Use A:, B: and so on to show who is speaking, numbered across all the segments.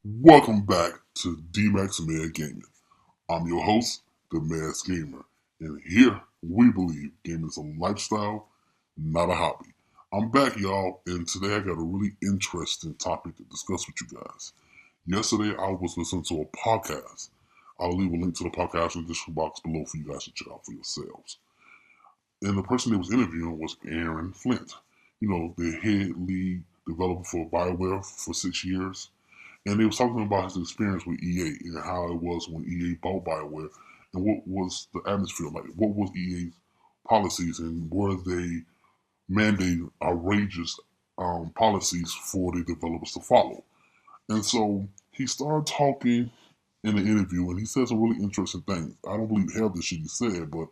A: Welcome back to Dmac's Mad Gaming. I'm your host, the Masked Gamer, and here we believe gaming is a lifestyle, not a hobby. I'm back, y'all, and today I got a really interesting topic to discuss with you guys. Yesterday, I was listening to a podcast. I'll leave a link to the podcast in the description box below for you guys to check out for yourselves. And the person they was interviewing was Aaryn Flynn. You know, the head lead developer for BioWare for 6 years. And they was talking about his experience with EA and how it was when EA bought BioWare and what was the atmosphere like. What was EA's policies and were they mandating outrageous policies for the developers to follow? And so he started talking in the interview and he said some really interesting things. I don't believe half the shit he said, but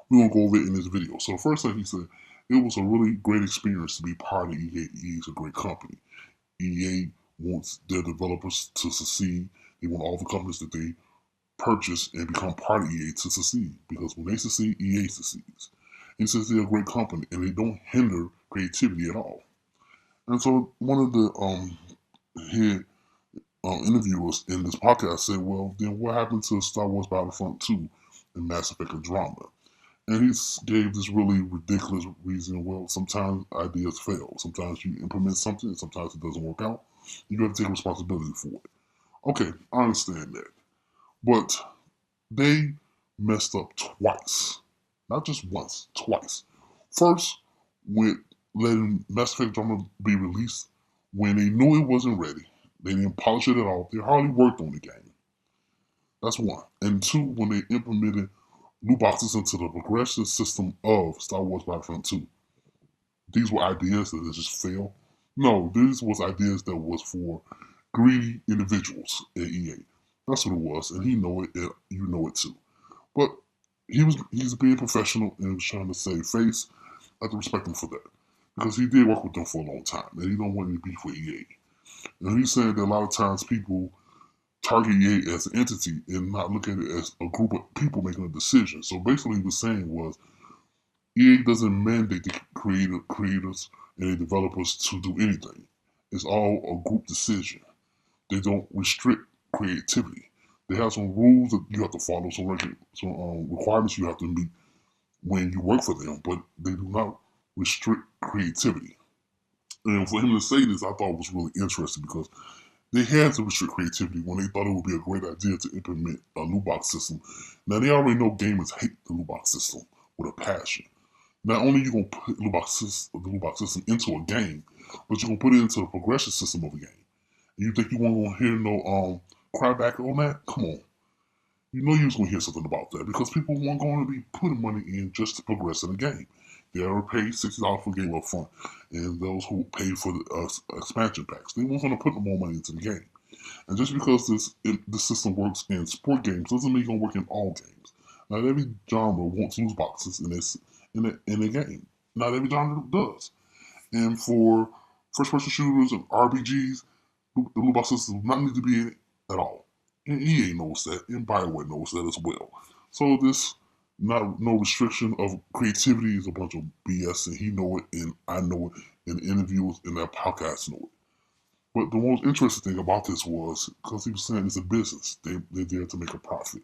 A: we're going to go over it in this video. So, the first thing he said, it was a really great experience to be part of EA. EA is a great company. EA wants their developers to succeed. They want all the companies that they purchase and become part of EA to succeed. Because when they succeed, EA succeeds. And since they're a great company and they don't hinder creativity at all. And so one of the head interviewers in this podcast said, well, then what happened to Star Wars Battlefront 2 and Mass Effect Andromeda? And he gave this really ridiculous reason. Well, sometimes ideas fail. Sometimes you implement something, and sometimes it doesn't work out. You have to take responsibility for it. Okay, I understand that. But they messed up twice. Not just once, twice. First, with letting Mass Effect Andromeda be released when they knew it wasn't ready. They didn't polish it at all. They hardly worked on the game. That's one. And two, when they implemented loot boxes into the progression system of Star Wars Battlefront 2. These were ideas that just failed. No, these was ideas that was for greedy individuals at EA. That's what it was, and he know it, and you know it too. But he's being professional and was trying to save face. I have to respect him for that because he did work with them for a long time, and he don't want any beef with EA. And he's saying that a lot of times people target EA as an entity and not look at it as a group of people making a decision. So basically, what he was saying was EA doesn't mandate the creators and the developers to do anything. It's all a group decision. They don't restrict creativity. They have some rules that you have to follow, some requirements you have to meet when you work for them, but they do not restrict creativity. And for him to say this, I thought was really interesting because they had to restrict creativity when they thought it would be a great idea to implement a loot box system. Now they already know gamers hate the loot box system with a passion. Not only you gonna put the loot box system into a game, but you're gonna put it into the progression system of a game. And you think you won't gonna hear no cryback on that? Come on. You know you was gonna hear something about that because people weren't gonna be putting money in just to progress in the game. They already paid $60 for the game up front, and those who paid for the expansion packs, they weren't gonna put more money into the game. And just because this system works in sport games doesn't mean it's gonna work in all games. Not every genre wants loot boxes in a game. Not every genre does. And for first person shooters and RPGs, the loot box system does not need to be in it at all. And EA knows that, and BioWare knows that as well. So this not no restriction of creativity is a bunch of BS, and he know it, and I know it, and the interviewers in that podcast know it. But the most interesting thing about this was because he was saying it's a business. They're there to make a profit.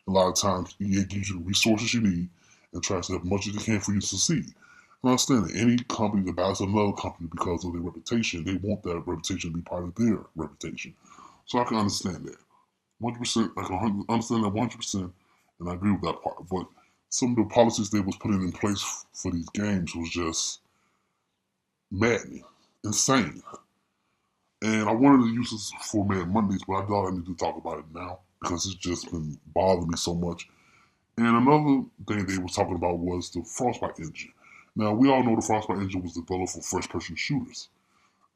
A: A lot of times, EA gives you the resources you need and tries to have much as they can for you to succeed. And I understand that any company that buys another company because of their reputation, they want that reputation to be part of their reputation. So I can understand that. 100%, I can understand that 100%, and I agree with that part. But some of the policies they was putting in place for these games was just maddening, insane. And I wanted to use this for Mad Mondays, but I thought I need to talk about it now because it's just been bothering me so much. And another thing they was talking about was the Frostbite engine. Now we all know the Frostbite engine was developed for first-person shooters,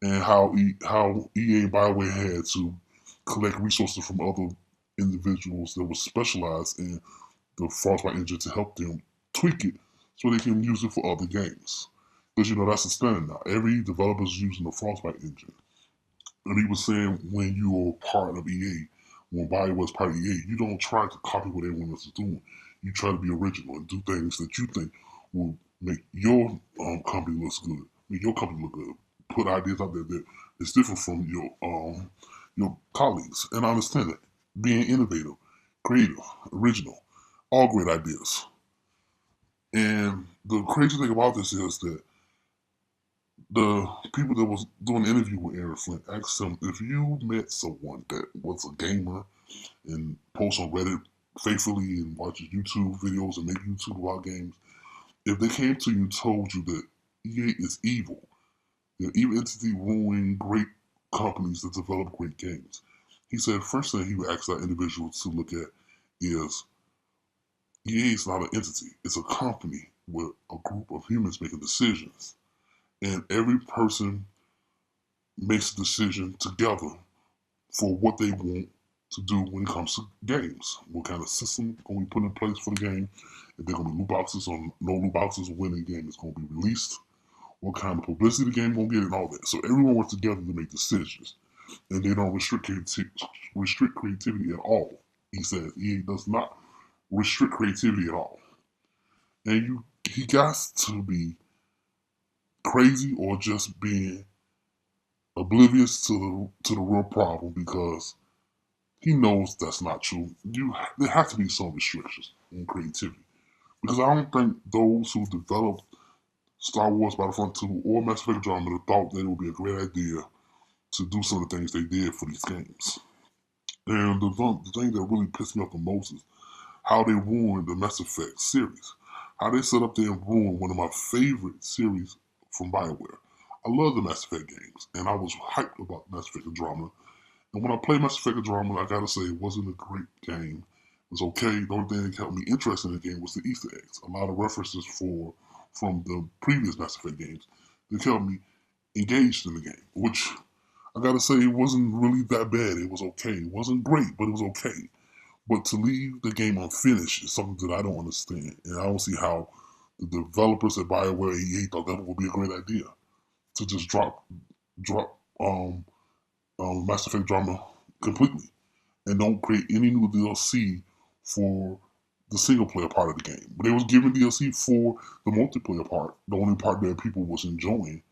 A: and how EA and BioWare had to collect resources from other individuals that were specialized in the Frostbite engine to help them tweak it so they can use it for other games. Because you know that's the standard now. Every developer is using the Frostbite engine. And he was saying when you're part of EA, when BioWare was part of EA, you don't try to copy what everyone else is doing. You try to be original and do things that you think will make your company look good, make your company look good. Put ideas out there that is different from your colleagues, and I understand it. Being innovative, creative, original, all great ideas. And the crazy thing about this is that the people that was doing the interview with Aaryn Flynn asked him if you met someone that was a gamer and posts on Reddit faithfully and watches YouTube videos and make YouTube about games, if they came to you and told you that EA is evil, the evil entity ruining great companies that develop great games, he said first thing he would ask that individual to look at is EA is not an entity, it's a company with a group of humans making decisions. And every person makes a decision together for what they want to do when it comes to games. What kind of system going to be put in place for the game? If they're going to be loot boxes or no loot boxes when the game is going to be released? What kind of publicity the game going to get and all that. So everyone works together to make decisions. And they don't restrict creativity at all. He says EA does not restrict creativity at all. And he got to be crazy or just being oblivious to the real problem because he knows that's not true. There have to be some restrictions on creativity because I don't think those who developed Star Wars Battlefront 2 or Mass Effect Andromeda thought that it would be a great idea to do some of the things they did for these games. And the thing that really pissed me off the most is how they ruined the Mass Effect series. How they set up there and ruined one of my favorite series from BioWare. I love the Mass Effect games, and I was hyped about Mass Effect Andromeda. And when I played Mass Effect Andromeda, I gotta say, it wasn't a great game. It was okay. The only thing that kept me interested in the game was the Easter eggs. A lot of references from the previous Mass Effect games that kept me engaged in the game, which I gotta say, it wasn't really that bad. It was okay. It wasn't great, but it was okay. But to leave the game unfinished is something that I don't understand. And I don't see how the developers at BioWare and EA thought that would be a great idea to just drop Mass Effect drama completely and don't create any new DLC for the single player part of the game. But they was giving DLC for the multiplayer part, the only part that people was enjoying.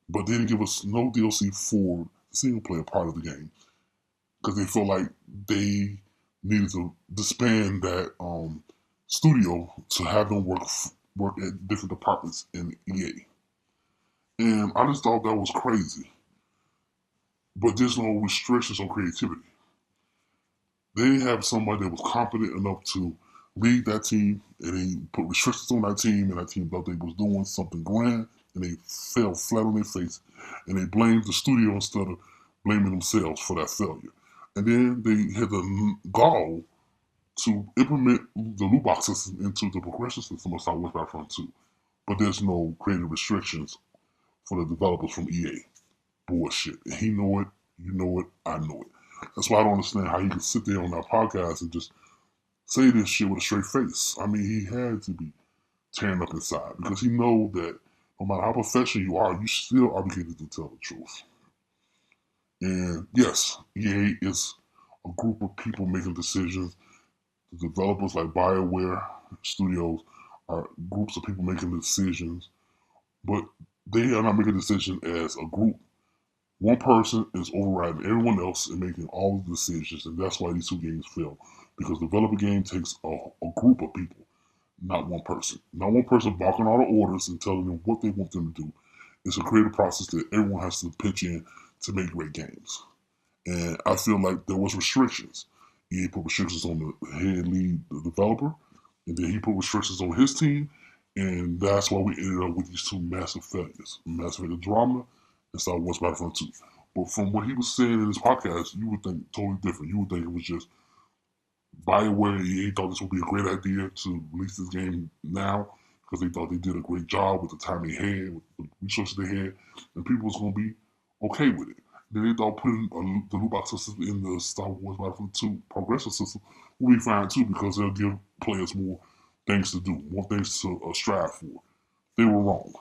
A: But they didn't give us no DLC for the single player part of the game because they felt like they needed to disband that studio to have them work at different departments in EA. And I just thought that was crazy. But there's no restrictions on creativity. They didn't have somebody that was competent enough to lead that team, and they put restrictions on that team, and that team thought they was doing something grand, and they fell flat on their face, and they blamed the studio instead of blaming themselves for that failure. And then they had the gall to implement the loot box system into the progression system of Star Wars Battlefront 2. But there's no creative restrictions for the developers from EA. Bullshit. And he know it, you know it, I know it. That's why I don't understand how he could sit there on that podcast and just say this shit with a straight face. I mean, he had to be tearing up inside because he know that no matter how professional you are, you still obligated to tell the truth. And yes, EA is a group of people making decisions. The developers like BioWare Studios are groups of people making decisions, but they are not making a decision as a group. One person is overriding everyone else and making all the decisions, and that's why these two games fail. Because develop a game takes a group of people, not one person. Not one person barking all the orders and telling them what they want them to do. It's a creative process that everyone has to pitch in to make great games. And I feel like there was restrictions. EA put restrictions on the head lead, the developer, and then he put restrictions on his team, and that's why we ended up with these two massive failures. Mass Effect Andromeda and Star Wars Battlefront 2. But from what he was saying in his podcast, you would think totally different. You would think it was just BioWare and EA thought this would be a great idea to release this game now because they thought they did a great job with the time they had, with the resources they had, and people was going to be okay with it. Then they thought putting the loot box system in the Star Wars Battlefront 2 progression system will be fine too because they'll give players more things to do, more things to strive for. They were wrong.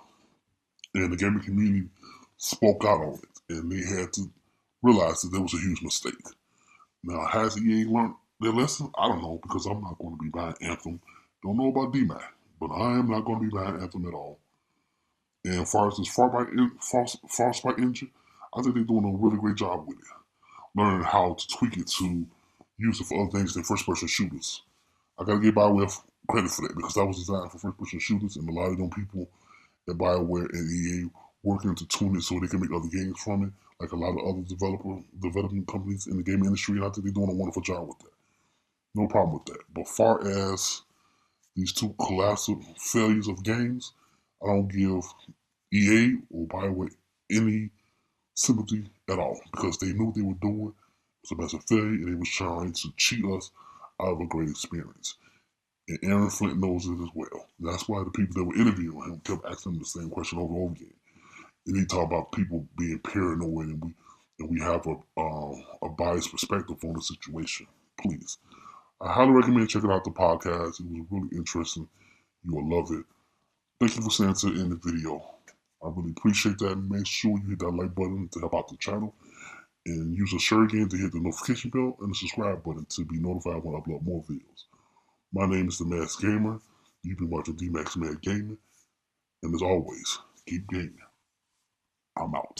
A: And the gaming community spoke out on it, and they had to realize that there was a huge mistake. Now, has EA learned their lesson? I don't know, because I'm not going to be buying Anthem. Don't know about Dmac, but I am not going to be buying Anthem at all. And as far as this Frostbite engine, I think they're doing a really great job with it. learn how to tweak it to use it for other things than first-person shooters. I gotta give BioWare credit for that because that was designed for first-person shooters, and a lot of them people at BioWare and EA working to tune it so they can make other games from it, like a lot of other development companies in the game industry, and I think they're doing a wonderful job with that. No problem with that. But far as these two colossal failures of games, I don't give EA or BioWare any sympathy at all because they knew what they were doing. It was a massive failure, and they was trying to cheat us out of a great experience. And Aaryn Flynn knows it as well. And that's why the people that were interviewing him kept asking him the same question over and over again. And he talked about people being paranoid, and we have a biased perspective on the situation. Please, I highly recommend checking out the podcast. It was really interesting. You will love it. Thank you for staying to the end of the video. I really appreciate that. Make sure you hit that like button to help out the channel, and use the share again to hit the notification bell and the subscribe button to be notified when I upload more videos. My name is the Masked Gamer. You've been watching Dmac's Mad Gaming, and as always, keep gaming. I'm out.